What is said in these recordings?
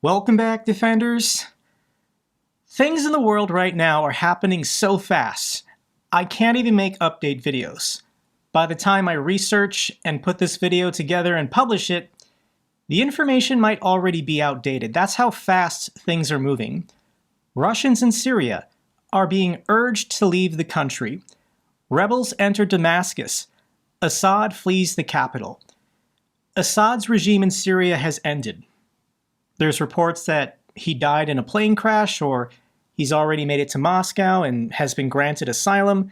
Welcome back, Defenders. Things in the world right now are happening so fast, I can't even make update videos. By the time I research and put this video together and publish it, the information might already be outdated. That's how fast things are moving. Russians in Syria are being urged to leave the country. Rebels enter Damascus. Assad flees the capital. Assad's regime in Syria has ended. There's reports that he died in a plane crash, or he's already made it to Moscow and has been granted asylum.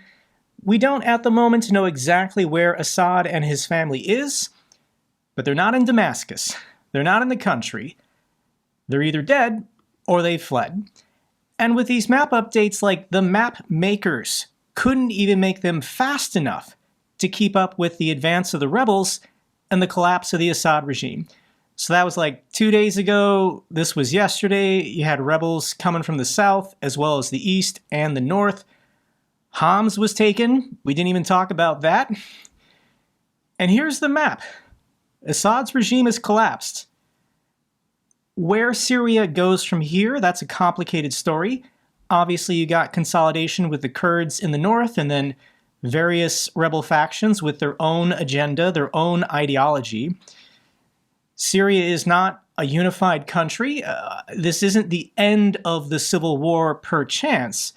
We don't at the moment know exactly where Assad and his family is, but they're not in Damascus. They're not in the country. They're either dead or they've fled. And with these map updates, like, the map makers couldn't even make them fast enough to keep up with the advance of the rebels and the collapse of the Assad regime. So that was like 2 days ago. This was yesterday. You had rebels coming from the south as well as the east and the north. Homs was taken. We didn't even talk about that. And here's the map. Assad's regime has collapsed. Where Syria goes from here, that's a complicated story. Obviously, you got consolidation with the Kurds in the north, and then various rebel factions with their own agenda, their own ideology. Syria is not a unified country. This isn't the end of the civil war per chance,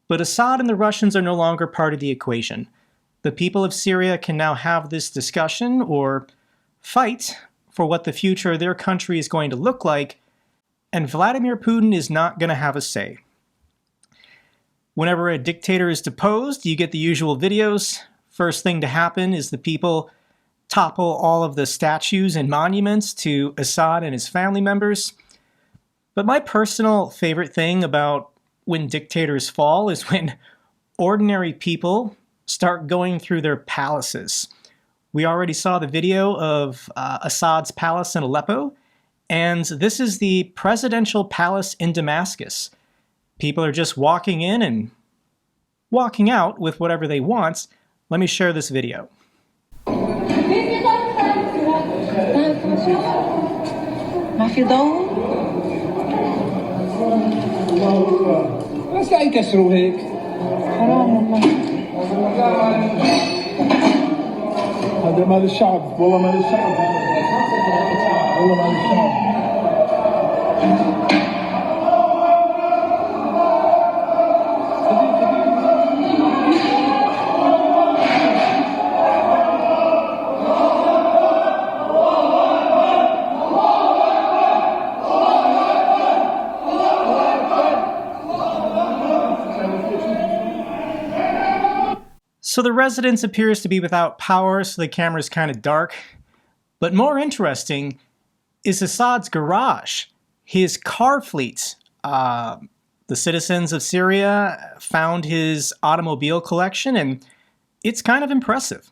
but Assad and the Russians are no longer part of the equation. The people of Syria can now have this discussion or fight for what the future of their country is going to look like, and Vladimir Putin is not going to have a say. Whenever a dictator is deposed, you get the usual videos. First thing to happen is the people topple all of the statues and monuments to Assad and his family members. But my personal favorite thing about when dictators fall is when ordinary people start going through their palaces. We already saw the video of Assad's palace in Aleppo, and this is the presidential palace in Damascus. People are just walking in and walking out with whatever they want. Let me share this video. ما في ضوء بس لا يكسروا هيك حرام والله هذا مال الشعب والله مال الشعب والله مال الشعب. So the residence appears to be without power, so the camera's kind of dark. But more interesting is Assad's garage, his car fleet. The citizens of Syria found his automobile collection, and it's kind of impressive.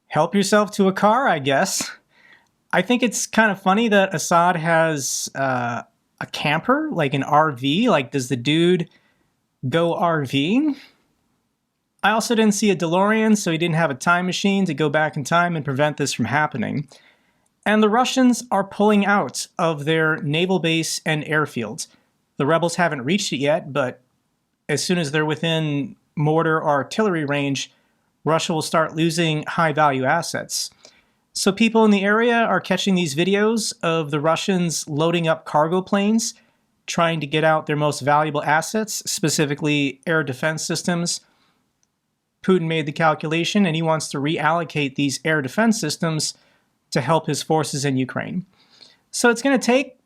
Help yourself to a car, I guess. I think it's kind of funny that Assad has a camper, like an RV. Like, does the dude go RVing? I also didn't see a DeLorean, so he didn't have a time machine to go back in time and prevent this from happening. And the Russians are pulling out of their naval base and airfields. The rebels haven't reached it yet, but as soon as they're within mortar or artillery range, Russia will start losing high-value assets. So people in the area are catching these videos of the Russians loading up cargo planes, trying to get out their most valuable assets, specifically air defense systems. Putin made the calculation, and he wants to reallocate these air defense systems to help his forces in Ukraine. So it's going to take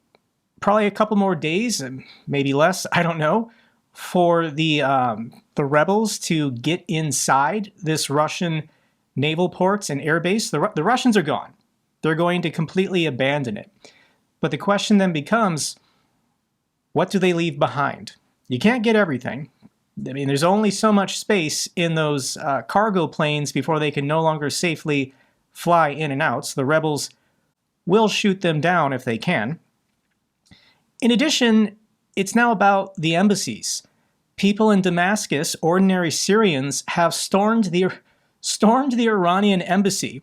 probably a couple more days, maybe less, I don't know, for the rebels to get inside this Russian naval ports and airbase. The Russians are gone. They're going to completely abandon it. But the question then becomes, what do they leave behind? You can't get everything. I mean, there's only so much space in those cargo planes before they can no longer safely fly in and out, so the rebels will shoot them down if they can. In addition, it's now about the embassies. People in Damascus, ordinary Syrians, have stormed the Iranian embassy.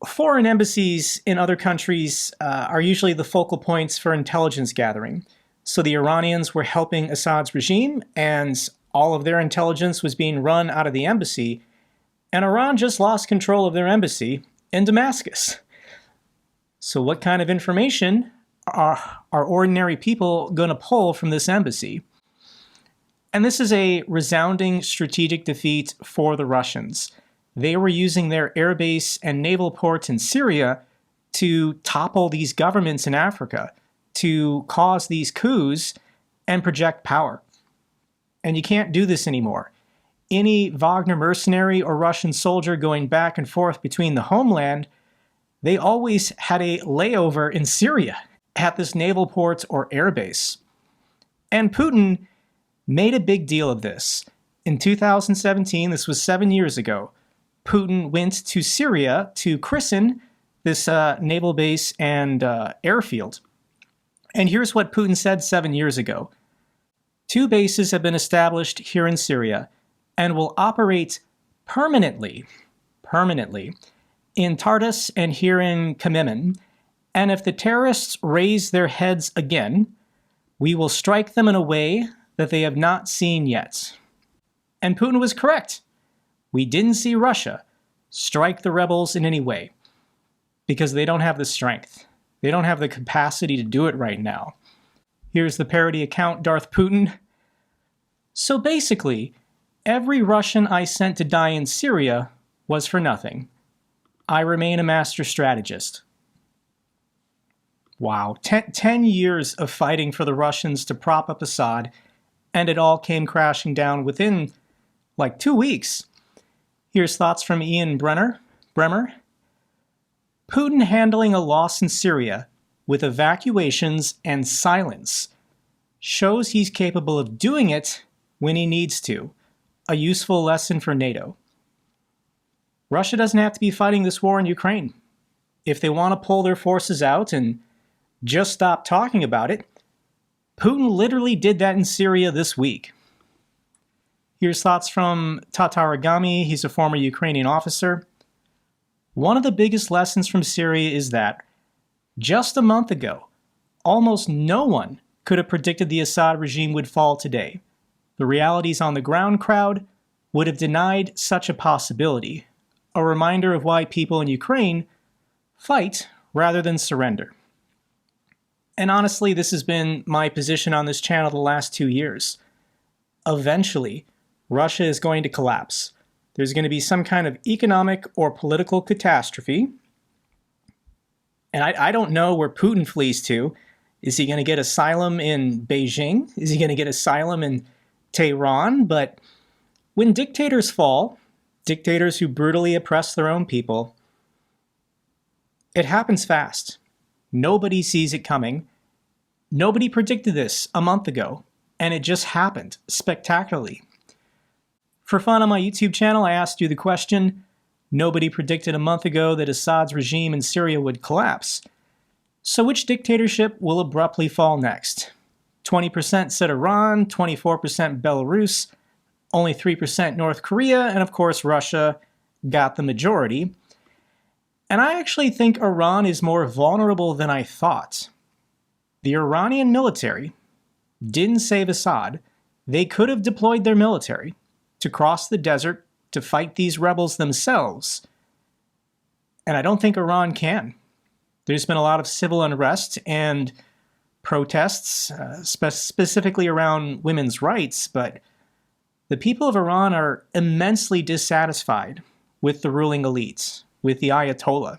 Foreign embassies in other countries are usually the focal points for intelligence gathering. So the Iranians were helping Assad's regime, and all of their intelligence was being run out of the embassy, and Iran just lost control of their embassy in Damascus. So what kind of information are ordinary people going to pull from this embassy? And this is a resounding strategic defeat for the Russians. They were using their airbase and naval ports in Syria to topple these governments in Africa, to cause these coups and project power. And you can't do this anymore. Any Wagner mercenary or Russian soldier going back and forth between the homeland, they always had a layover in Syria at this naval port or airbase. And Putin made a big deal of this. In 2017, this was 7 years ago, Putin went to Syria to christen this naval base and airfield. And here's what Putin said 7 years ago. 2 bases have been established here in Syria and will operate permanently in Tartus and here in Khmeimim. And if the terrorists raise their heads again, we will strike them in a way that they have not seen yet. And Putin was correct. We didn't see Russia strike the rebels in any way because they don't have the strength. They don't have the capacity to do it right now. Here's the parody account, Darth Putin. So basically, every Russian I sent to die in Syria was for nothing. I remain a master strategist. Wow, 10 years of fighting for the Russians to prop up Assad, and it all came crashing down within, like, 2 weeks. Here's thoughts from Ian Bremer. Putin handling a loss in Syria with evacuations and silence shows he's capable of doing it when he needs to. A useful lesson for NATO. Russia doesn't have to be fighting this war in Ukraine. If they want to pull their forces out and just stop talking about it, Putin literally did that in Syria this week. Here's thoughts from Tataragami. He's a former Ukrainian officer. One of the biggest lessons from Syria is that just a month ago, almost no one could have predicted the Assad regime would fall today. The realities on the ground crowd would have denied such a possibility. A reminder of why people in Ukraine fight rather than surrender. And honestly, this has been my position on this channel the last 2 years. Eventually, Russia is going to collapse. There's going to be some kind of economic or political catastrophe. And I don't know where Putin flees to. Is he going to get asylum in Beijing? Is he going to get asylum in Tehran? But when dictators fall, dictators who brutally oppress their own people, it happens fast. Nobody sees it coming. Nobody predicted this a month ago, and it just happened spectacularly. For fun on my YouTube channel, I asked you the question, nobody predicted a month ago that Assad's regime in Syria would collapse. So which dictatorship will abruptly fall next? 20% said Iran, 24% Belarus, only 3% North Korea, and of course Russia got the majority. And I actually think Iran is more vulnerable than I thought. The Iranian military didn't save Assad. They could have deployed their military to cross the desert to fight these rebels themselves. And I don't think Iran can. There's been a lot of civil unrest and protests, specifically around women's rights, but the people of Iran are immensely dissatisfied with the ruling elites, with the Ayatollah.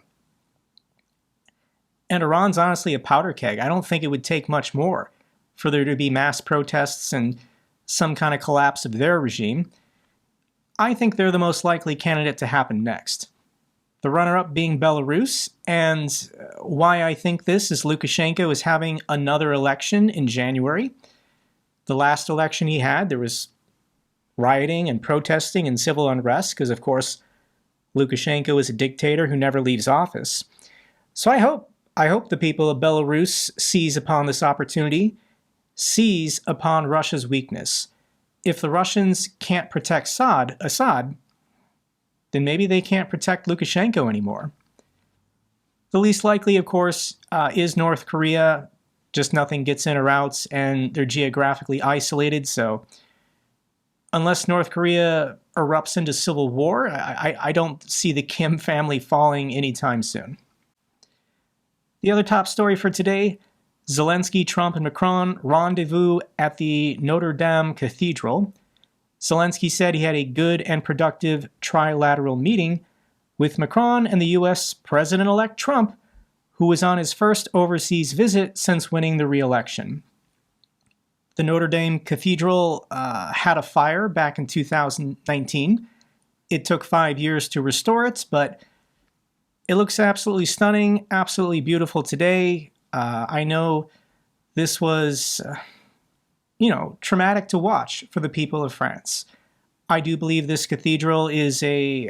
And Iran's honestly a powder keg. I don't think it would take much more for there to be mass protests and some kind of collapse of their regime. I think they're the most likely candidate to happen next. The runner-up being Belarus, and why I think this is Lukashenko is having another election in January. The last election he had, there was rioting and protesting and civil unrest because, of course, Lukashenko is a dictator who never leaves office. So I hope the people of Belarus seize upon this opportunity, seize upon Russia's weakness. If the Russians can't protect Assad, then maybe they can't protect Lukashenko anymore. The least likely, of course, is North Korea. Just nothing gets in or out, and they're geographically isolated, so unless North Korea erupts into civil war, I don't see the Kim family falling anytime soon. The other top story for today, Zelensky, Trump, and Macron rendezvous at the Notre Dame Cathedral. Zelensky said he had a good and productive trilateral meeting with Macron and the U.S. President-elect Trump, who was on his first overseas visit since winning the re-election. The Notre Dame Cathedral had a fire back in 2019. It took 5 years to restore it, but it looks absolutely stunning, absolutely beautiful today. I know this was traumatic to watch for the people of France. I do believe this cathedral is a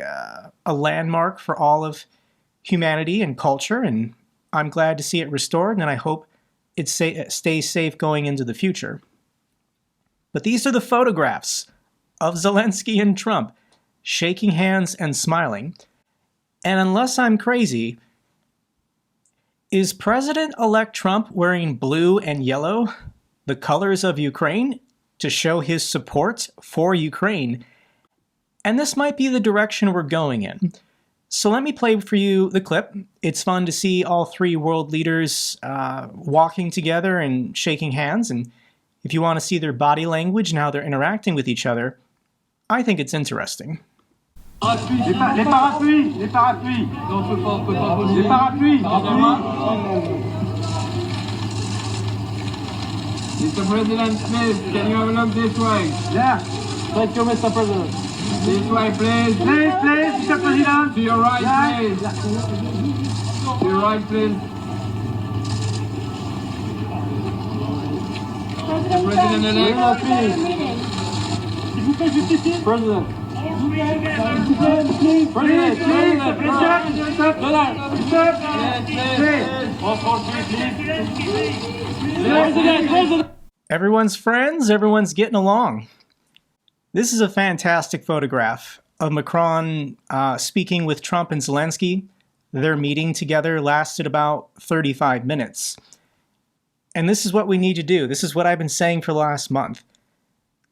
landmark for all of humanity and culture, and I'm glad to see it restored, and I hope it stays safe going into the future. But these are the photographs of Zelensky and Trump shaking hands and smiling. And unless I'm crazy, is President-elect Trump wearing blue and yellow, the colors of Ukraine, to show his support for Ukraine? And this might be the direction we're going in. So let me play for you the clip. It's fun to see all three world leaders walking together and shaking hands. And if you want to see their body language and how they're interacting with each other, I think it's interesting. Les parapluies. Non, on peut pas poser. Les parapluies. Mr. President Smith, can you have a look this way? Yeah. Thank you, Mr. President. This way, please. Please, Mr. President. To your right, Yeah. please. To your right, please. Mr. President-elect. President. Everyone's friends, everyone's getting along. This is a fantastic photograph of Macron speaking with Trump and Zelensky. Their meeting together lasted about 35 minutes. And this is what we need to do. This is what I've been saying for the last month.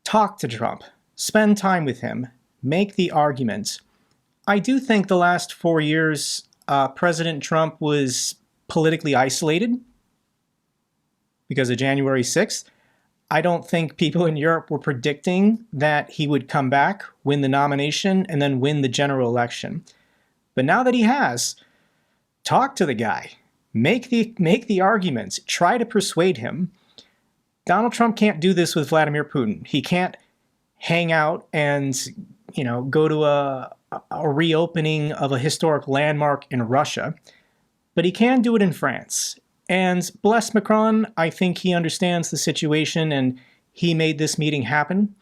Talk to Trump. Spend time with him. Make the argument. I do think the last 4 years, President Trump was politically isolated because of January 6th. I don't think people in Europe were predicting that he would come back, win the nomination, and then win the general election. But now that he has, talk to the guy. Make the arguments. Try to persuade him. Donald Trump can't do this with Vladimir Putin. He can't hang out and go to a reopening of a historic landmark in Russia, but he can do it in France. And bless Macron, I think he understands the situation and he made this meeting happen.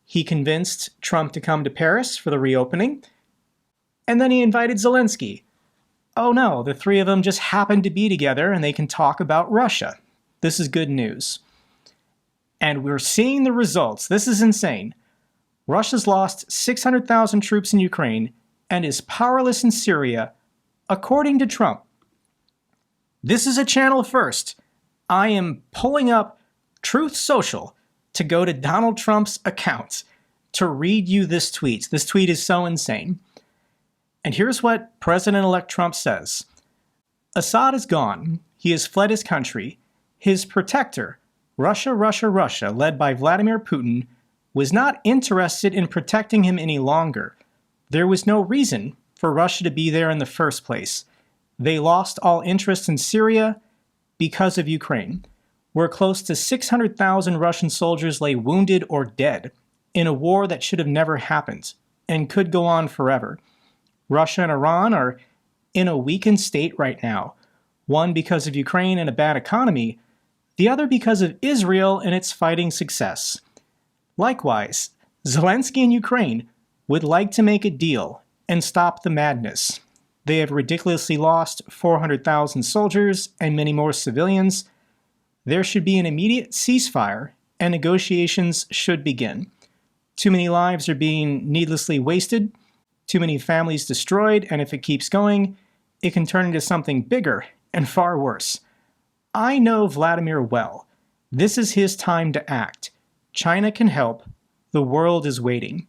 He convinced Trump to come to Paris for the reopening, and then he invited Zelensky. Oh no, the three of them just happened to be together and they can talk about Russia. This is good news. And we're seeing the results. This is insane. Russia's lost 600,000 troops in Ukraine and is powerless in Syria, according to Trump. This is a channel first. I am pulling up Truth Social to go to Donald Trump's account to read you this tweet. This tweet is so insane. And here's what President-elect Trump says. Assad is gone. He has fled his country. His protector, Russia, led by Vladimir Putin, was not interested in protecting him any longer. There was no reason for Russia to be there in the first place. They lost all interest in Syria because of Ukraine, where close to 600,000 Russian soldiers lay wounded or dead in a war that should have never happened and could go on forever. Russia and Iran are in a weakened state right now. One because of Ukraine and a bad economy, the other because of Israel and its fighting success. Likewise, Zelensky and Ukraine would like to make a deal and stop the madness. They have ridiculously lost 400,000 soldiers and many more civilians. There should be an immediate ceasefire and negotiations should begin. Too many lives are being needlessly wasted, too many families destroyed, and if it keeps going, it can turn into something bigger and far worse. I know Vladimir well. This is his time to act. China can help. The world is waiting.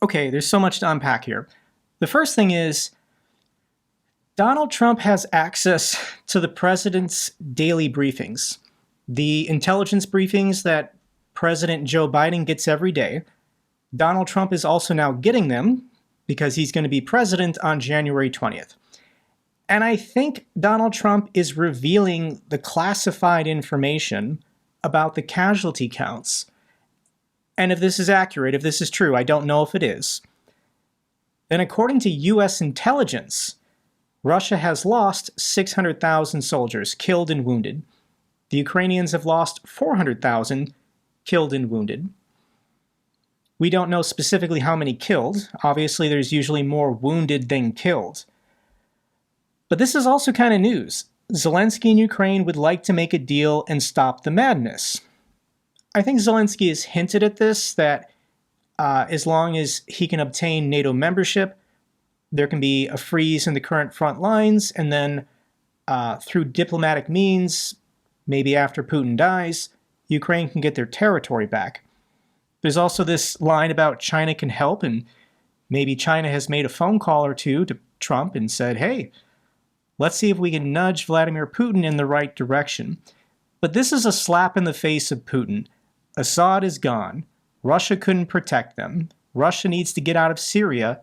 Okay, there's so much to unpack here. The first thing is, Donald Trump has access to the president's daily briefings. The intelligence briefings that President Joe Biden gets every day. Donald Trump is also now getting them because he's going to be president on January 20th. And I think Donald Trump is revealing the classified information about the casualty counts. And if this is accurate, if this is true, I don't know if it is, then according to US intelligence, Russia has lost 600,000 soldiers killed and wounded. The Ukrainians have lost 400,000 killed and wounded. We don't know specifically how many killed. Obviously, there's usually more wounded than killed. But this is also kind of news. Zelensky and Ukraine would like to make a deal and stop the madness. I think Zelensky has hinted at this, that as long as he can obtain NATO membership, there can be a freeze in the current front lines, and then through diplomatic means, maybe after Putin dies, Ukraine can get their territory back. There's also this line about China can help, and maybe China has made a phone call or two to Trump and said, hey, let's see if we can nudge Vladimir Putin in the right direction. But this is a slap in the face of Putin. Assad is gone. Russia couldn't protect them. Russia needs to get out of Syria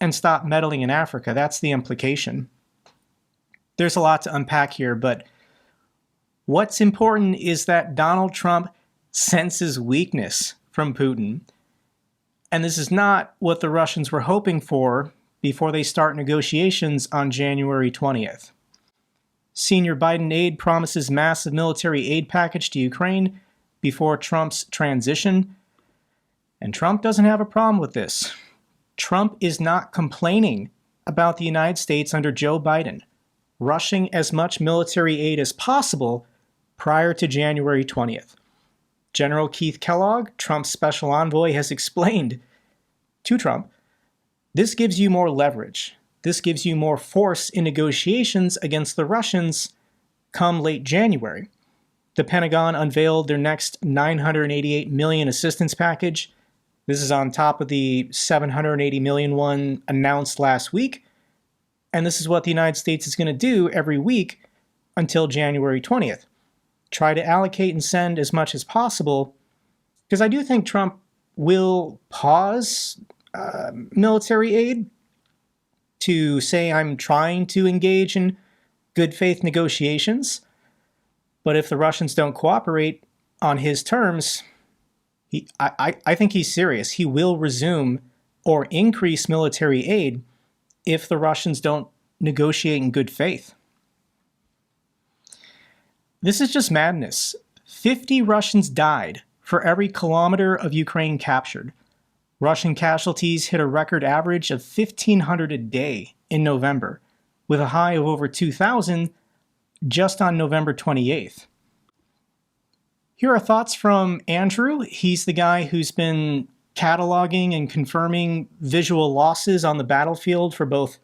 and stop meddling in Africa. That's the implication. There's a lot to unpack here, but what's important is that Donald Trump senses weakness from Putin. And this is not what the Russians were hoping for before they start negotiations on January 20th. Senior Biden aide promises massive military aid package to Ukraine before Trump's transition. And Trump doesn't have a problem with this. Trump is not complaining about the United States under Joe Biden rushing as much military aid as possible prior to January 20th. General Keith Kellogg, Trump's special envoy, has explained to Trump, this gives you more leverage. This gives you more force in negotiations against the Russians come late January. The Pentagon unveiled their next $988 million assistance package. This is on top of the $780 million one announced last week. And this is what the United States is going to do every week until January 20th. Try to allocate and send as much as possible, because I do think Trump will pause military aid to say, I'm trying to engage in good faith negotiations. But if the Russians don't cooperate on his terms, I think he's serious. He will resume or increase military aid if the Russians don't negotiate in good faith. This is just madness. 50 Russians died for every kilometer of Ukraine captured. Russian casualties hit a record average of 1,500 a day in November, with a high of over 2,000 just on November 28th. Here are thoughts from Andrew. He's the guy who's been cataloging and confirming visual losses on the battlefield for both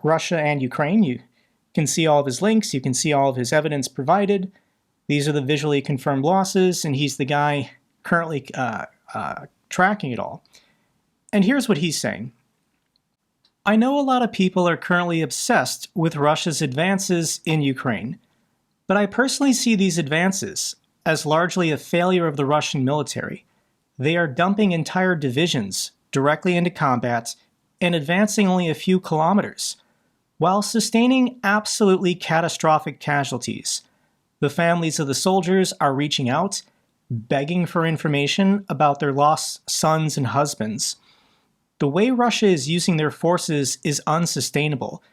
Russia and Ukraine. You can see all of his links. You can see all of his evidence provided. These are the visually confirmed losses, and he's the guy currently tracking it all. And here's what he's saying. I know a lot of people are currently obsessed with Russia's advances in Ukraine, but I personally see these advances as largely a failure of the Russian military. They are dumping entire divisions directly into combat and advancing only a few kilometers, while sustaining absolutely catastrophic casualties. The families of the soldiers are reaching out, begging for information about their lost sons and husbands. The way Russia is using their forces is unsustainable,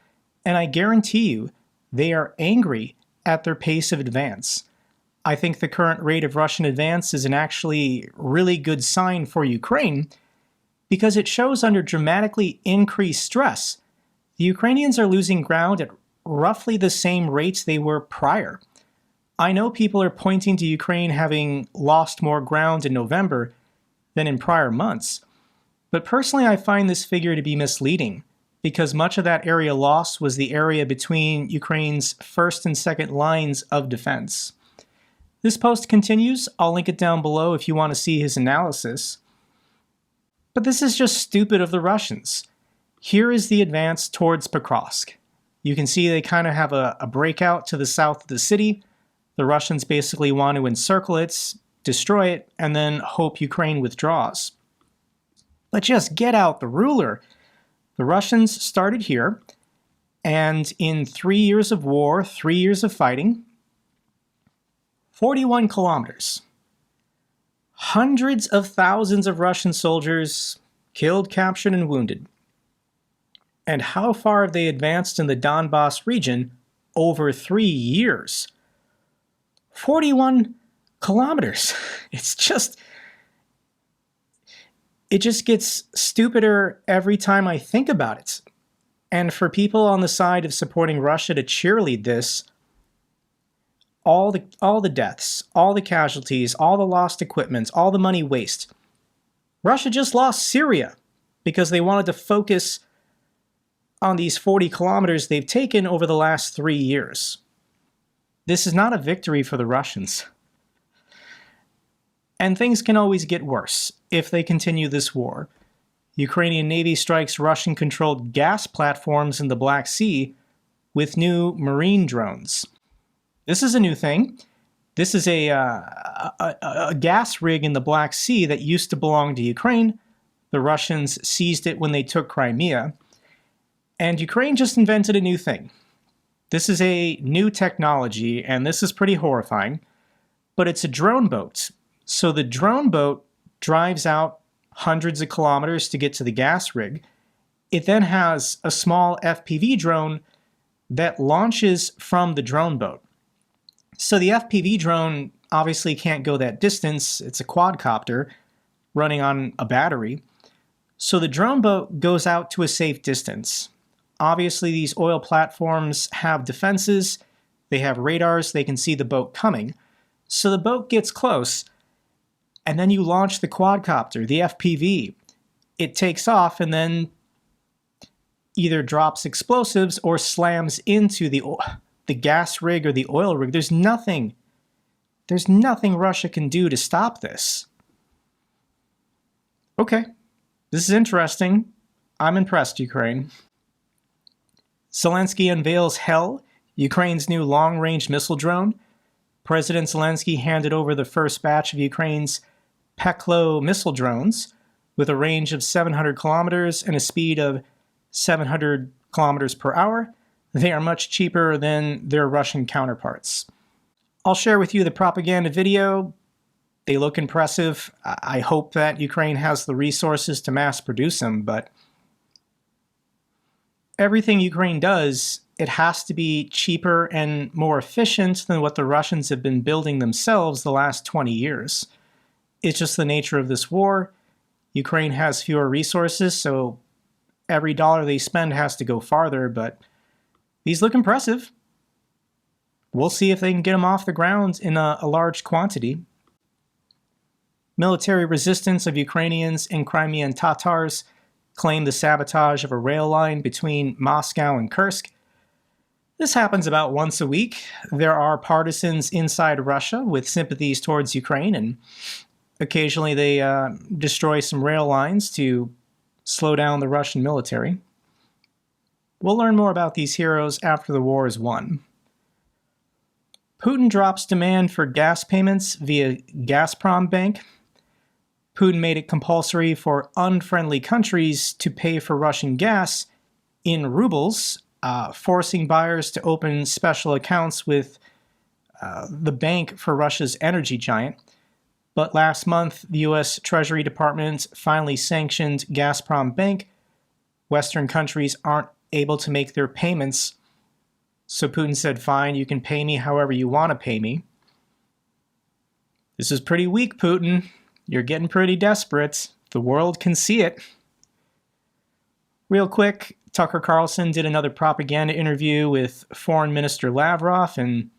and I guarantee you, they are angry at their pace of advance. I think the current rate of Russian advance is an actually really good sign for Ukraine because it shows under dramatically increased stress, the Ukrainians are losing ground at roughly the same rates they were prior. I know people are pointing to Ukraine having lost more ground in November than in prior months, but personally I find this figure to be misleading because much of that area lost was the area between Ukraine's first and second lines of defense. This post continues. I'll link it down below if you want to see his analysis. But this is just stupid of the Russians. Here is the advance towards Pokrovsk. You can see they kind of have a breakout to the south of the city. The Russians basically want to encircle it, destroy it, and then hope Ukraine withdraws. But just get out the ruler. The Russians started here, and in 3 years of war, 3 years of fighting, 41 kilometers. Hundreds of thousands of Russian soldiers killed, captured, and wounded. And how far have they advanced in the Donbass region over 3 years? 41 kilometers. It just gets stupider every time I think about it. And for people on the side of supporting Russia to cheerlead this, all the deaths, all the casualties, all the lost equipment, all the money waste. Russia just lost Syria because they wanted to focus on these 40 kilometers they've taken over the last 3 years. This is not a victory for the Russians. And things can always get worse if they continue this war. Ukrainian Navy strikes Russian-controlled gas platforms in the Black Sea with new marine drones. This is a new thing. This is a gas rig in the Black Sea that used to belong to Ukraine. The Russians seized it when they took Crimea. And Ukraine just invented a new thing. This is a new technology, and this is pretty horrifying, but it's a drone boat. So the drone boat drives out hundreds of kilometers to get to the gas rig. It then has a small FPV drone that launches from the drone boat. So the FPV drone obviously can't go that distance. It's a quadcopter running on a battery. So the drone boat goes out to a safe distance. Obviously, these oil platforms have defenses. They have radars. They can see the boat coming. So the boat gets close, and then you launch the quadcopter, the FPV. It takes off and then either drops explosives or slams into the gas rig or the oil rig. There's nothing Russia can do to stop this. Okay, this is interesting. I'm impressed, Ukraine. Zelensky unveils Hell, Ukraine's new long-range missile drone. President Zelensky handed over the first batch of Ukraine's Peklo missile drones with a range of 700 kilometers and a speed of 700 kilometers per hour. They are much cheaper than their Russian counterparts. I'll share with you the propaganda video. They look impressive. I hope that Ukraine has the resources to mass produce them, but everything Ukraine does, it has to be cheaper and more efficient than what the Russians have been building themselves the last 20 years. It's just the nature of this war. Ukraine has fewer resources, so every dollar they spend has to go farther, but these look impressive. We'll see if they can get them off the ground in a large quantity. Military resistance of Ukrainians and Crimean Tatars claim the sabotage of a rail line between Moscow and Kursk. This happens about once a week. There are partisans inside Russia with sympathies towards Ukraine, and occasionally they destroy some rail lines to slow down the Russian military. We'll learn more about these heroes after the war is won. Putin drops demand for gas payments via Gazprom Bank. Putin made it compulsory for unfriendly countries to pay for Russian gas in rubles, forcing buyers to open special accounts with the bank for Russia's energy giant. But last month, the U.S. Treasury Department finally sanctioned Gazprom Bank. Western countries aren't able to make their payments. So Putin said, fine, you can pay me however you want to pay me. This is pretty weak, Putin. You're getting pretty desperate. The world can see it. Real quick, Tucker Carlson did another propaganda interview with Foreign Minister Lavrov, and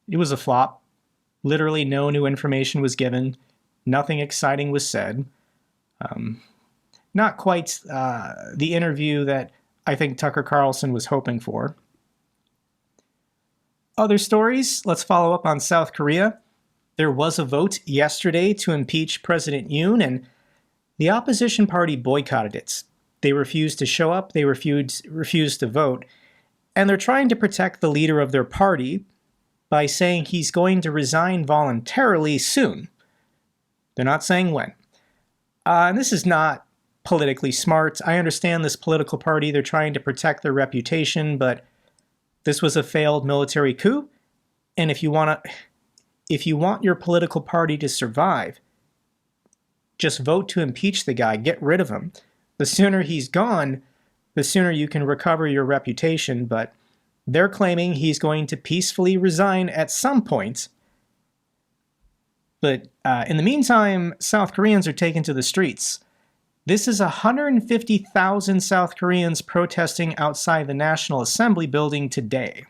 it was a flop. Literally no new information was given. Nothing exciting was said. Not quite the interview that I think Tucker Carlson was hoping for. Other stories, let's follow up on South Korea. There was a vote yesterday to impeach President Yoon, and the opposition party boycotted it. They refused to show up, they refused to vote, and they're trying to protect the leader of their party by saying he's going to resign voluntarily soon. They're not saying when. And this is not politically smart. I understand this political party, they're trying to protect their reputation, but this was a failed military coup, and if you want your political party to survive, just vote to impeach the guy, get rid of him. The sooner he's gone, the sooner you can recover your reputation, but they're claiming he's going to peacefully resign at some point. But in the meantime, South Koreans are taken to the streets. This is 150,000 South Koreans protesting outside the National Assembly building today.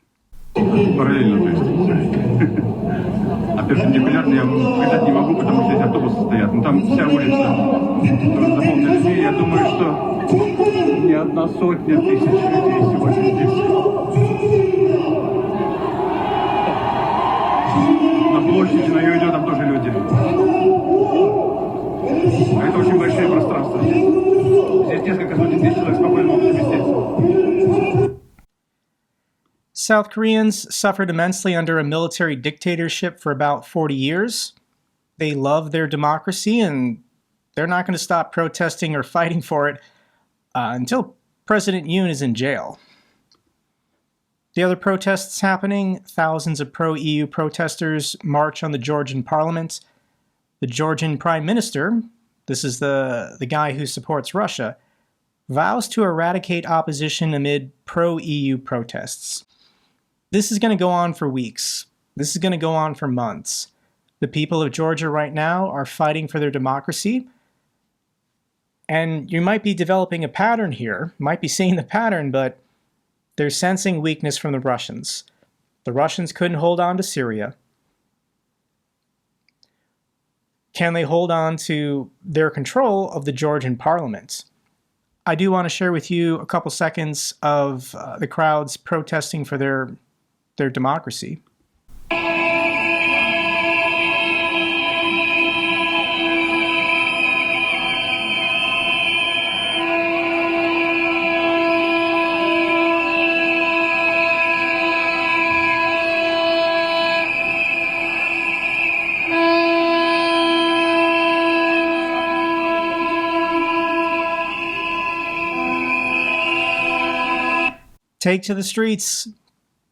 А перпендикулярно я выдать не могу, потому что здесь автобусы стоят. Но там вся улица заполнена людей. Я думаю, что не одна сотня тысяч людей сегодня здесь. На площади, на Юйде там тоже люди. А это очень большие пространства. Здесь несколько сотен тысяч человек спокойно могут поместиться. South Koreans suffered immensely under a military dictatorship for about 40 years. They love their democracy, and they're not going to stop protesting or fighting for it until President Yoon is in jail. The other protests happening, thousands of pro-EU protesters march on the Georgian parliament. The Georgian prime minister, this is the guy who supports Russia, vows to eradicate opposition amid pro-EU protests. This is going to go on for weeks. This is going to go on for months. The people of Georgia right now are fighting for their democracy. And you might be developing a pattern here, might be seeing the pattern, but they're sensing weakness from the Russians. The Russians couldn't hold on to Syria. Can they hold on to their control of the Georgian parliament? I do want to share with you a couple seconds of the crowds protesting for their democracy. Take to the streets.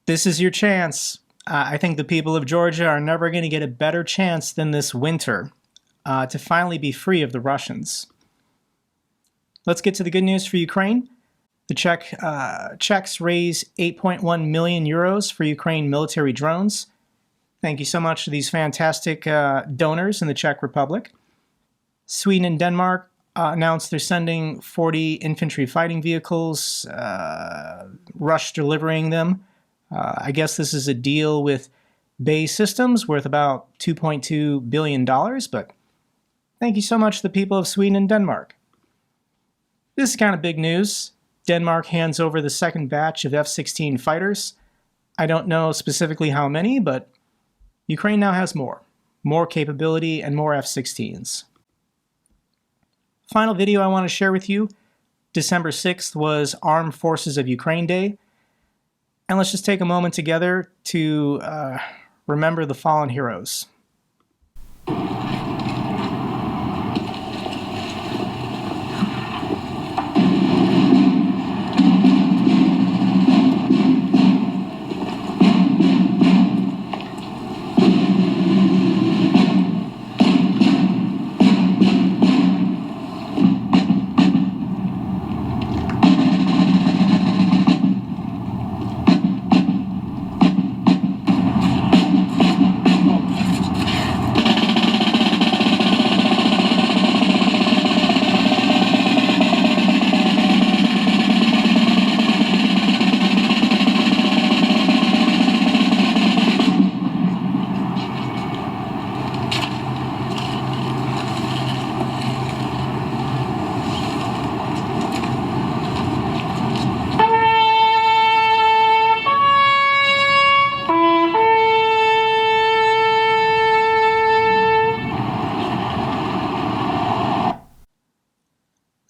This is your chance. I think the people of Georgia are never going to get a better chance than this winter to finally be free of the Russians. Let's get to the good news for Ukraine. The Czechs raise 8.1 million euros for Ukraine military drones. Thank you so much to these fantastic donors in the Czech Republic. Sweden and Denmark announced they're sending 40 infantry fighting vehicles, rush delivering them. I guess this is a deal with BAE Systems worth about $2.2 billion, but thank you so much to the people of Sweden and Denmark. This is kind of big news. Denmark hands over the second batch of F-16 fighters. I don't know specifically how many, but Ukraine now has more capability and more F-16s. Final video I want to share with you. December 6th was Armed Forces of Ukraine Day. And let's just take a moment together to remember the fallen heroes.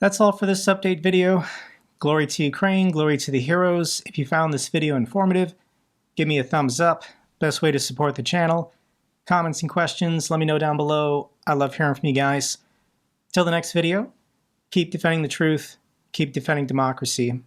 That's all for this update video. Glory to Ukraine, glory to the heroes. If you found this video informative, give me a thumbs up. Best way to support the channel. Comments and questions, let me know down below. I love hearing from you guys. Till the next video, keep defending the truth, keep defending democracy.